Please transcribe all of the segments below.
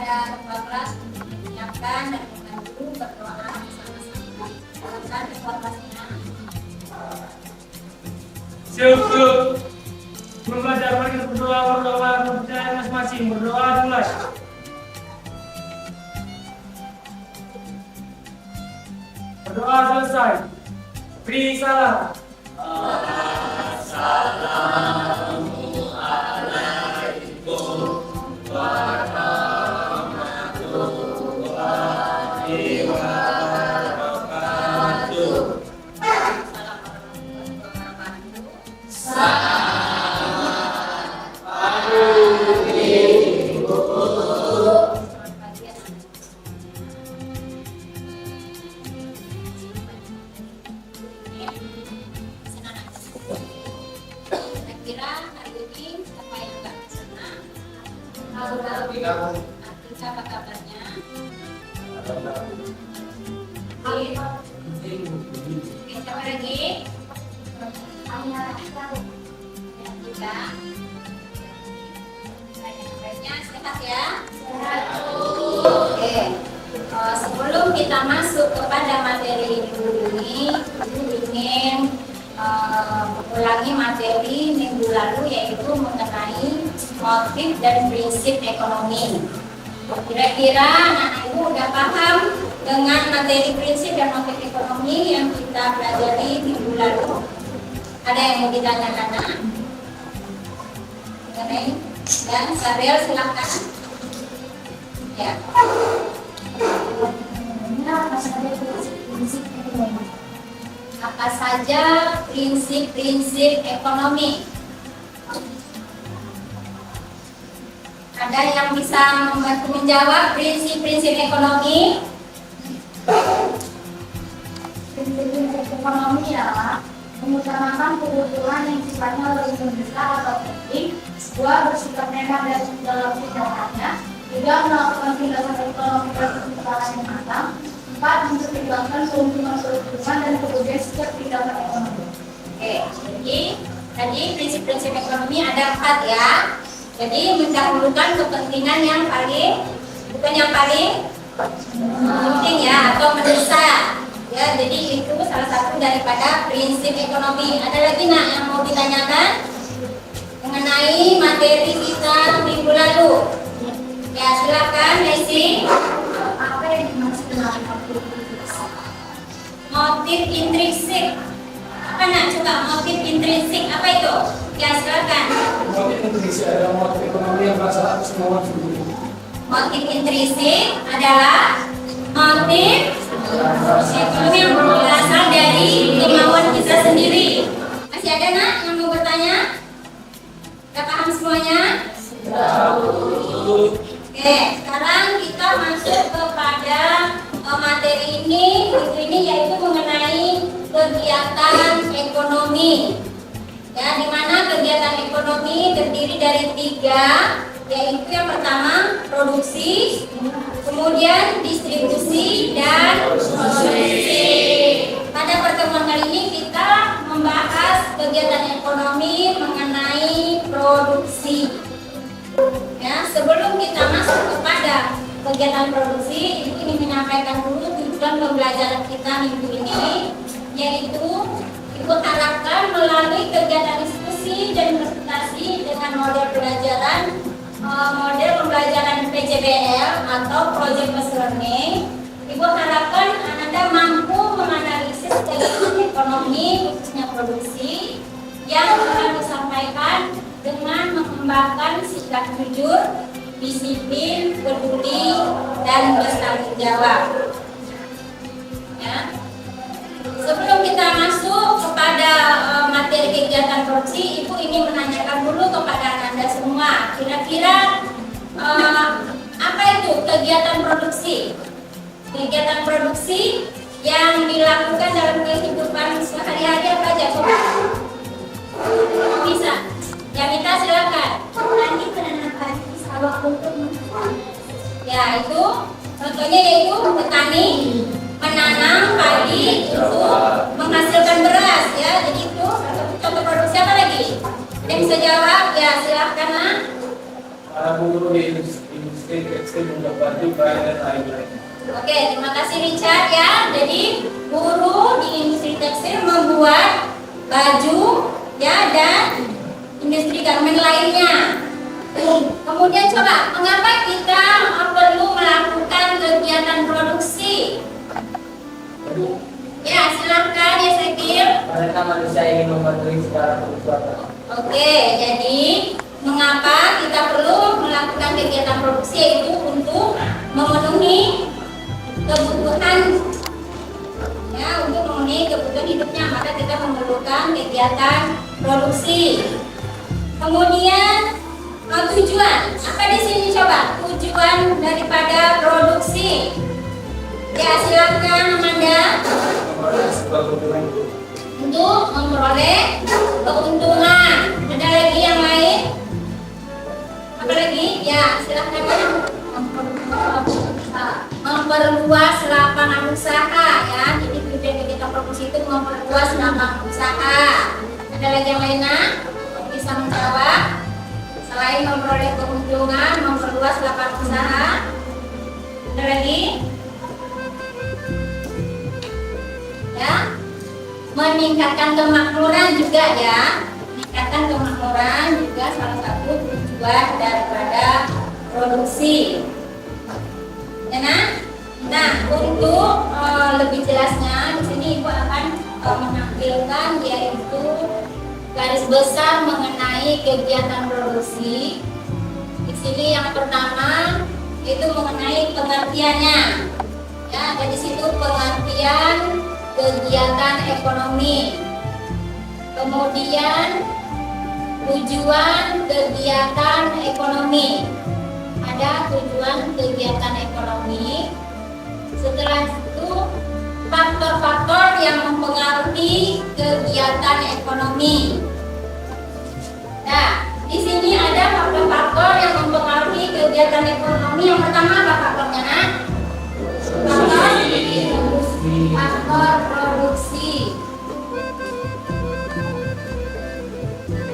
kepada ketua kelas menyiapkan dan membantu berdoa bersama-sama. Silakan ketua kelasnya. Siap. Sebelum belajar mari kita berdoa kepercayaan masing-masing. Berdoa dimulai. Berdoa selesai. Beri salam. Kira-kira hari ini siapa yang nggak ke sana? Lalu apa kabarnya? Siapa lagi? Yang juga. Baiknya sehat ya. Oke. Sebelum kita masuk kepada materi minggu ini, Ibu ingin ulangi materi minggu lalu yaitu mengenai motif dan prinsip ekonomi. Kira-kira anak ibu udah paham dengan materi prinsip dan motif ekonomi yang kita pelajari minggu lalu? Ada yang mau ditanyakan? Mengenai dan Sarel silakan. Ya. Apa saja prinsip-prinsip ekonomi? Ada yang bisa membantu menjawab prinsip-prinsip ekonomi? Prinsip-prinsip ekonomi adalah mengutamakan kebutuhan yang sifatnya lebih mendesak atau penting, dua, bersikap netral dalam tindakannya, tiga, melakukan tindakan ekonomi berkesimpulan yang matang, empat, mempertimbangkan keuntungan dan kerugian setiap tindakan ekonomi. Oke, jadi tadi prinsip-prinsip ekonomi ada 4 ya. Jadi mendahulukan kepentingan yang paling, bukan yang paling penting ya, atau mendesak. Ya, jadi itu salah satu daripada prinsip ekonomi. Ada lagi nak yang mau ditanyakan mengenai materi kita minggu lalu? Ya, silakan Desi. Apa yang dimaksud dengan motif? Motif intrinsik. Apa nak coba motif intrinsik? Apa itu? Ya, silakan. Motif intrinsik adalah motif ekonomi yang berasal atas kemauan sendiri. Motif intrinsik adalah motif ekonomi yang berasal dari kemauan kita sendiri. Masih ada nak yang mau bertanya? Sudah paham semuanya? Oke, sekarang kita masuk kepada materi ini. Ini yaitu mengenai kegiatan ekonomi. Ya, di mana kegiatan ekonomi terdiri dari 3, yaitu yang pertama produksi, kemudian distribusi dan konsumsi. Pada pertemuan kali ini kita membahas kegiatan ekonomi mengenai produksi. Ya, sebelum kita masuk kepada kegiatan produksi, ini menyampaikan dulu tujuan pembelajaran kita minggu ini, yaitu Ibu harapkan melalui kegiatan diskusi dan presentasi dengan model pembelajaran PJBL atau Project Based Learning, Ibu harapkan Anda mampu menganalisis kegiatan ekonomi khususnya produksi yang telah disampaikan dengan mengembangkan sikap jujur, disiplin, peduli, dan bertanggung jawab. Ya. Sebelum kita masuk kepada materi kegiatan produksi, Ibu ingin menanyakan dulu kepada Anda semua, kira-kira apa itu kegiatan produksi? Kegiatan produksi yang dilakukan dalam kehidupan sehari-hari apa aja? Bisa? Ya, kita silakan. Nanti menanamkan sawah untuk Ya, itu contohnya yaitu petani menanam padi untuk menghasilkan beras ya. Jadi itu contoh produksi apa lagi? Yang bisa jawab ya silahkan. Para buruh di industri industri tekstil untuk baju, kain dan lain-lain. Oke, terima kasih Richard ya. Jadi buruh di industri tekstil membuat baju ya dan industri garmen lainnya. Kemudian coba, mengapa kita perlu melakukan kegiatan produksi? Ya, silahkan ya Sekir. Karena manusia ingin membantu secara kebutuhan. Oke, jadi mengapa kita perlu melakukan kegiatan produksi yaitu untuk memenuhi kebutuhan ya, untuk memenuhi kebutuhan hidupnya, maka kita memerlukan kegiatan produksi. Kemudian tujuan apa di sini coba? Tujuan daripada produksi. Ya, silakan Amanda. Untuk memperoleh keuntungan. Ada lagi yang lain? Apa lagi? Ya, silakan. Memperluas lapangan usaha ya. Jadi tujuan kita produksi itu memperluas lapangan usaha. Ada lagi yang lainnya? Bisa menjawab. Selain memperoleh keuntungan, memperluas lapangan usaha. Ada lagi? Ya, meningkatkan kemakmuran juga ya. Meningkatkan kemakmuran juga salah satu tujuan daripada produksi. Ya, nah untuk lebih jelasnya di sini Ibu akan menampilkan yaitu garis besar mengenai kegiatan produksi. Di sini yang pertama itu mengenai pengertiannya. Ya, dari situ pengertian kegiatan ekonomi. Kemudian tujuan kegiatan ekonomi. Ada tujuan kegiatan ekonomi. Setelah itu faktor-faktor yang mempengaruhi kegiatan ekonomi. Nah, di sini ada faktor-faktor yang mempengaruhi kegiatan ekonomi. Yang pertama apa faktornya? Nah? Faktor produksi.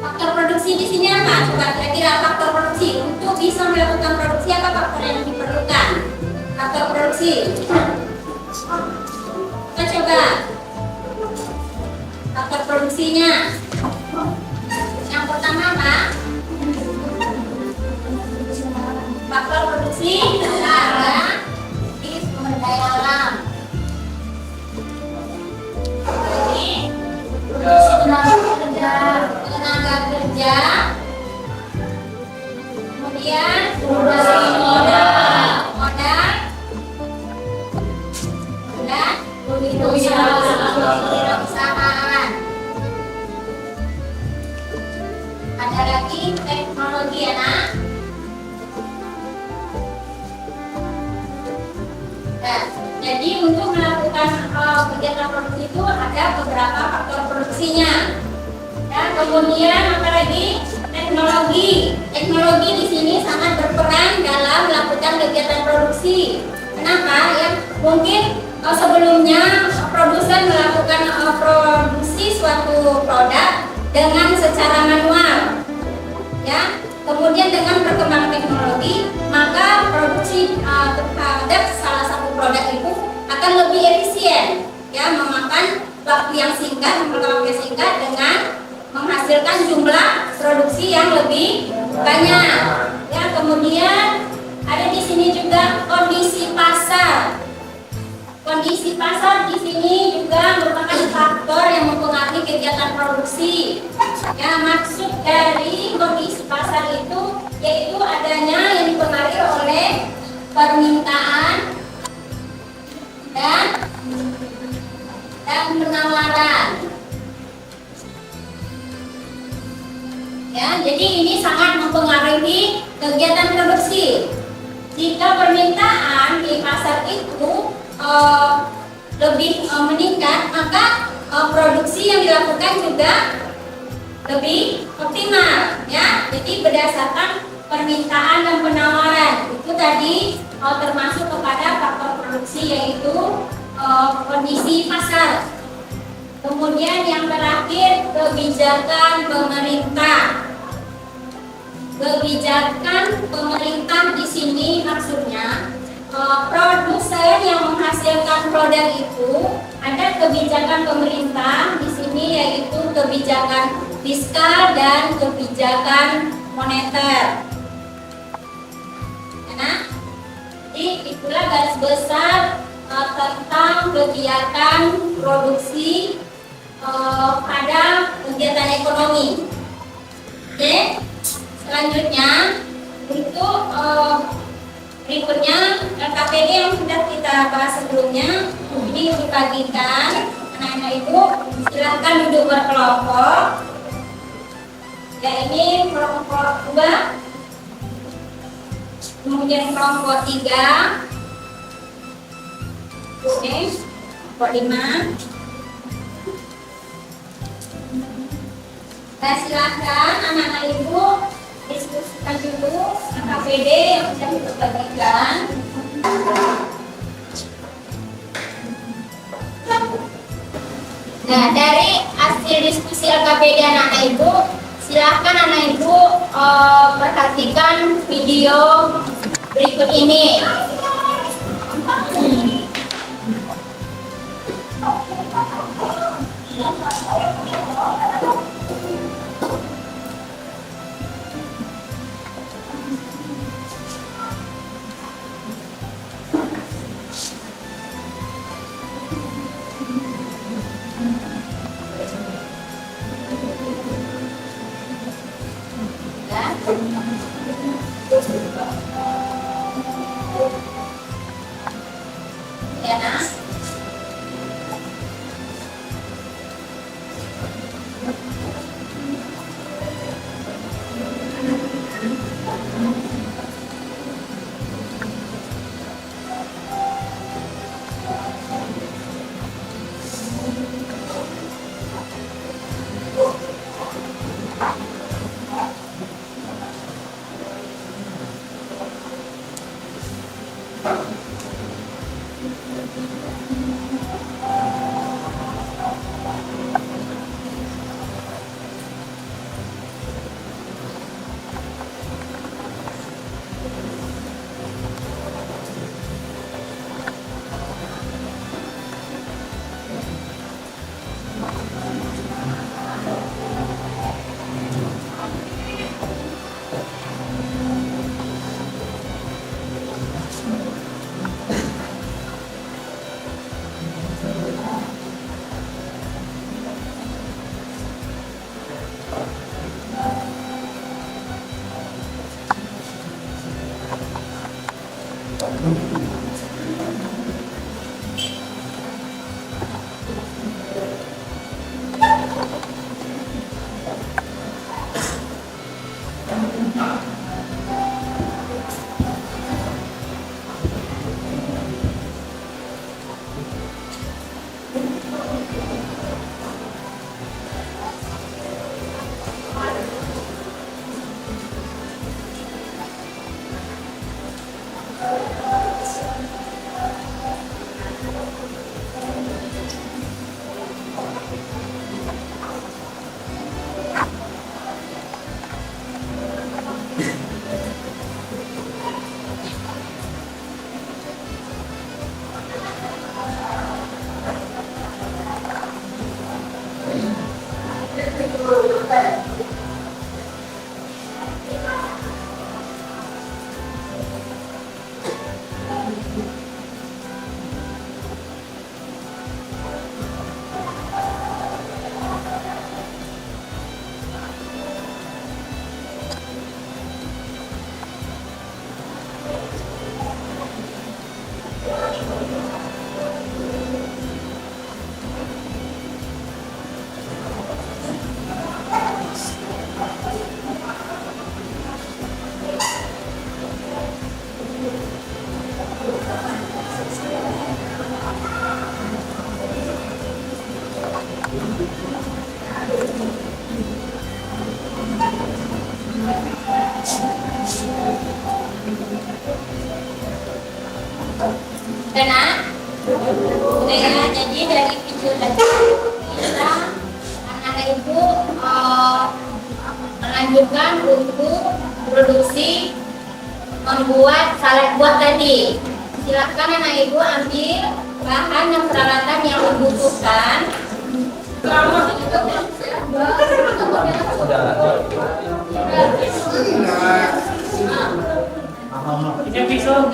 Faktor produksi di sini apa? Coba kira-kira faktor produksi untuk bisa melakukan produksi apa faktor yang diperlukan? Faktor produksi. Kita coba faktor produksinya. Yang pertama apa? Faktor produksi adalah di sumber daya alam. Tenaga kerja, kemudian modal, kewirausahaan. Ada lagi teknologi ya nak. Nah, jadi untuk melakukan kegiatan produksi itu ada beberapa faktor produksinya. Dan kemudian apa lagi? Teknologi. Teknologi di sini sangat berperan dalam melakukan kegiatan produksi. Kenapa? Ya, mungkin sebelumnya produsen melakukan produksi suatu produk dengan secara manual. Ya, kemudian dengan perkembangan teknologi, maka produksi terhadap salah satu produk itu akan lebih efisien, ya, memakan waktu yang singkat, dengan menghasilkan jumlah produksi yang lebih banyak. Ya, kemudian ada di sini juga kondisi pasar. Kondisi pasar di sini juga merupakan faktor yang mempengaruhi kegiatan produksi. Ya, maksud dari kondisi pasar itu yaitu adanya yang dipengaruhi oleh permintaan dan penawaran. Ya, jadi ini sangat mempengaruhi kegiatan produksi. Jika permintaan di pasar itu lebih meningkat, maka produksi yang dilakukan juga lebih optimal. Ya, jadi berdasarkan permintaan dan penawaran itu tadi termasuk kepada faktor produksi yaitu kondisi pasar. Kemudian yang terakhir kebijakan pemerintah. kebijakan pemerintah di sini maksudnya produsen yang menghasilkan produk itu ada kebijakan pemerintah di sini yaitu kebijakan fiskal dan kebijakan moneter. Nah, jadi itulah garis besar tentang kegiatan produksi pada kegiatan ekonomi. Oke, selanjutnya untuk berikutnya LKPD yang sudah kita bahas sebelumnya ini dibagikan. Anak-anak ibu silahkan duduk berkelompok. Ya, ini kelompok 2, kemudian kelompok 3, oke, kelompok 5. Nah, silahkan anak-anak ibu diskusikan dulu LKPD yang sudah kita bagikan. Nah, dari hasil diskusi LKPD anak-anak ibu, silahkan anak ibu perhatikan video berikut ini. Ya, nah. Karena jadi dari video tadi kita anak-anak ibu melanjutkan untuk produksi membuat salad buah tadi. Silakan anak ibu ambil bahan dan peralatan yang dibutuhkan. Ini pisau.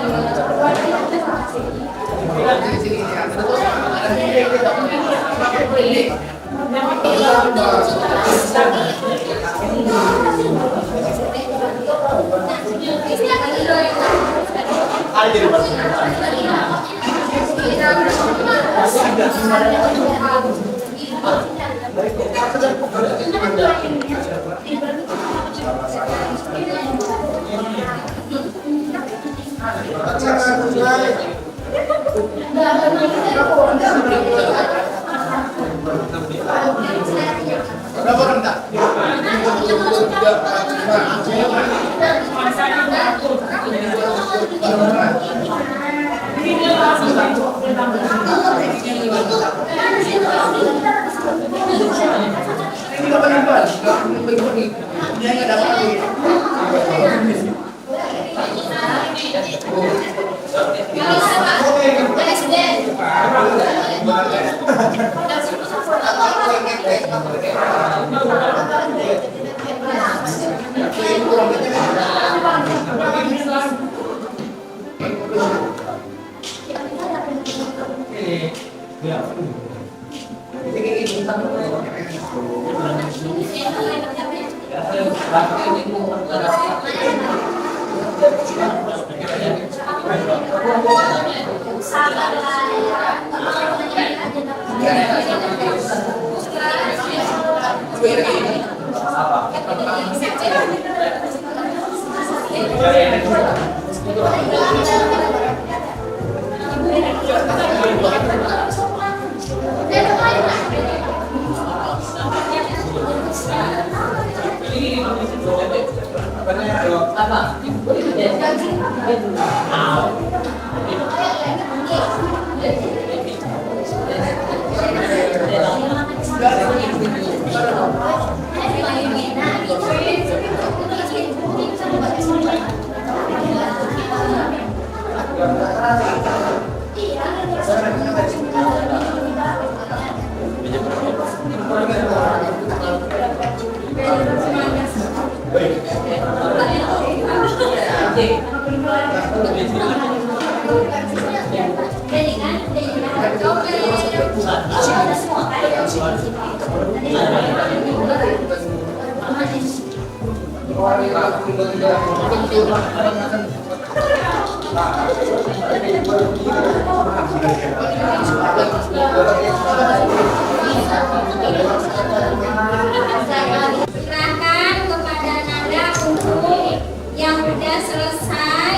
Serahkan kepada Nanda untuk yang sudah selesai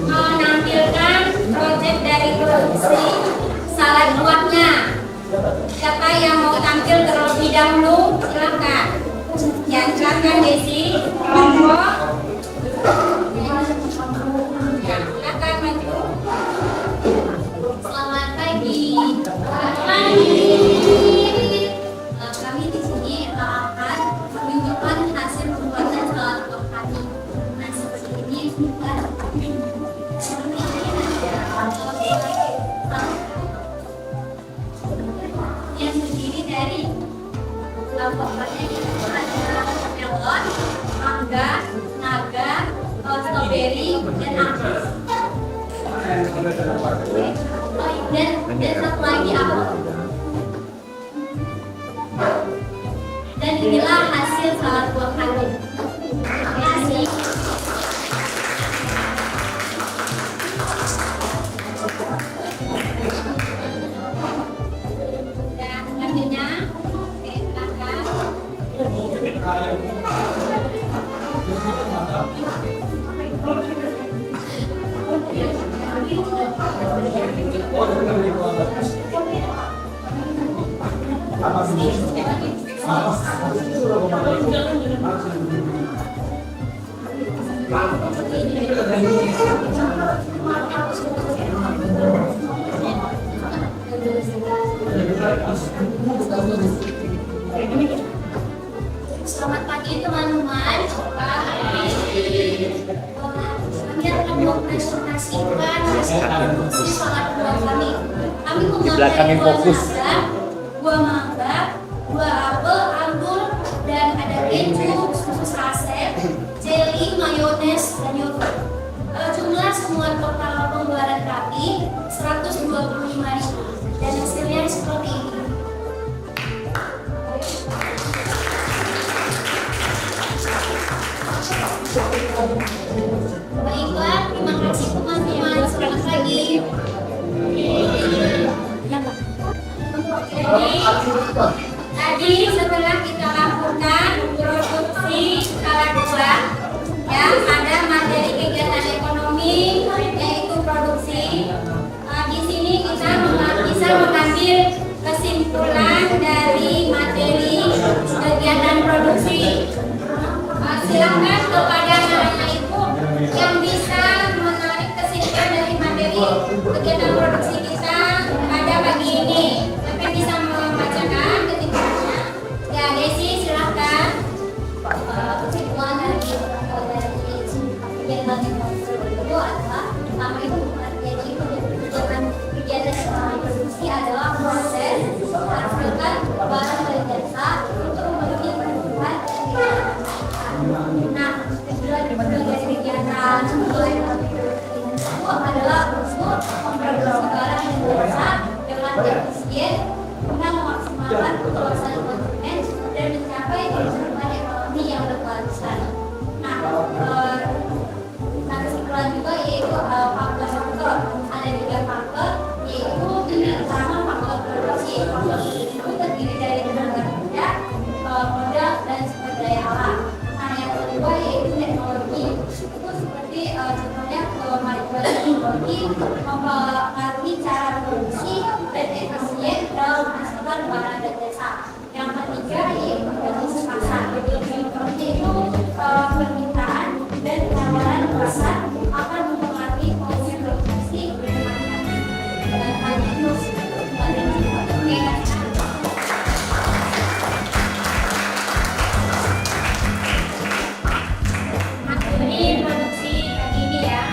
menampilkan proyek dari produksi salad buahnya. Siapa yang mau tampil terlebih dahulu, silakan. Ya, silakan Desi. Kelompok. Ya, silakan maju. Selamat pagi. Selamat pagi. Kami di sini akan menunjukkan hasil pembuatan salad buah kami. Nah, seperti ini bukan. Yang terdiri dari buah-buahnya itu ada melon, mangga, naga, strawberry, dan apel. Dan satu lagi apel. Dan inilah hasil salad buah kami. Terima kasih. Dan selanjutnya, silakan. Selamat pagi teman-teman. Pagi. Ini sangat buat kami. Kami Di belakangnya fokus. Buah mangga, buah apel, anggur, dan ada keju, susu saset, jelly, mayones, dan yogurt. Jumlah semua total pengeluaran kami 125.000 dan hasilnya seperti ini. Baiklah, terima kasih teman-teman. Selamat pagi. Tadi setelah kita lakukan produksi skala 2, ya, ada materi kegiatan ekonomi yaitu produksi. Di sini kita bisa mengambil kesimpulan dari materi kegiatan produksi. Silakan kepada anak-anak ibu yang bisa menarik kesimpulan dari materi kegiatan produksi kita pada pagi ini. Siapa bisa membacakan kesimpulannya? Ya, Desi silakan. Kesimpulan dari kegiatan itu adalah pertama itu kegiatan produksi adalah proses menghasilkan barang dari jasa untuk memenuhi kebutuhan dan kedua dari kegiatan itu adalah untuk memproduksi barang dan jasa dengan efisien guna memaksimalkan kepuasan konsumen dan mencapai pertumbuhan ekonomi yang berkelanjutan. Nah, kesimpulan juga yaitu faktor faktor. Ada 3 faktor, yaitu pertama faktor produksi. Faktor itu terdiri dari tenaga kerja, modal, dan sumber daya alam. Nah, yang kedua yaitu teknologi. Itu seperti contohnya kemajuan teknologi mempengaruhi cara produksi dan efisien dalam menghasilkan barang dan jasa. Yang ketiga yaitu kondisi pasar. Yaitu permintaan dan penawaran pasar akan mempengaruhi kondisi produksi berkembang. Dan hal itu Materi produksi pagi ini ya.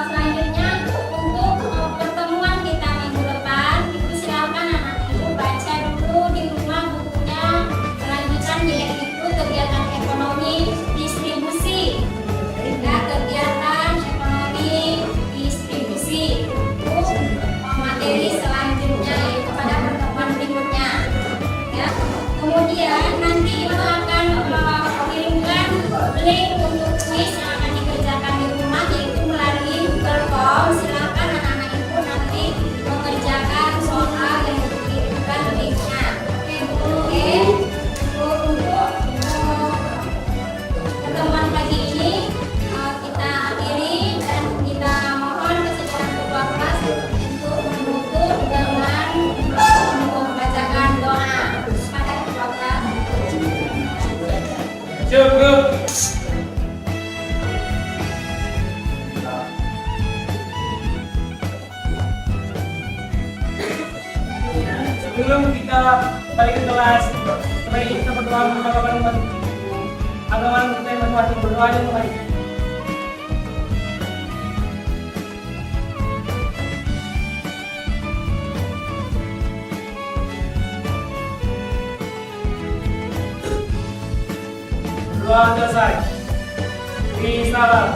Selanjutnya untuk pertemuan kita minggu depan, itu silakan anak ibu baca dulu di rumah bukunya kelanjutan, yaitu kegiatan ekonomi distribusi. Ya, kegiatan ekonomi distribusi. Itu materi selanjutnya yaitu pada pertemuan berikutnya. Ya. Kemudian nanti itu akan kirimkan link untuk kuis yang akan dikerjakan di rumah, yaitu melalui Google Form. Silakan anak-anak ibu nanti mengerjakan soal yang dikirimkan linknya. Oke. Untuk pertemuan pagi ini kita akhiri dan kita mohon kesediaan ketua kelas untuk menutup dengan membacakan doa pada ketua kelas. Cukup. Sebelum kita balik ke kelas, mari kita berdoa mengamalkan agaman kita yang masing-masing. Berdoa aja mari. Berdoa selesai. Beri salam.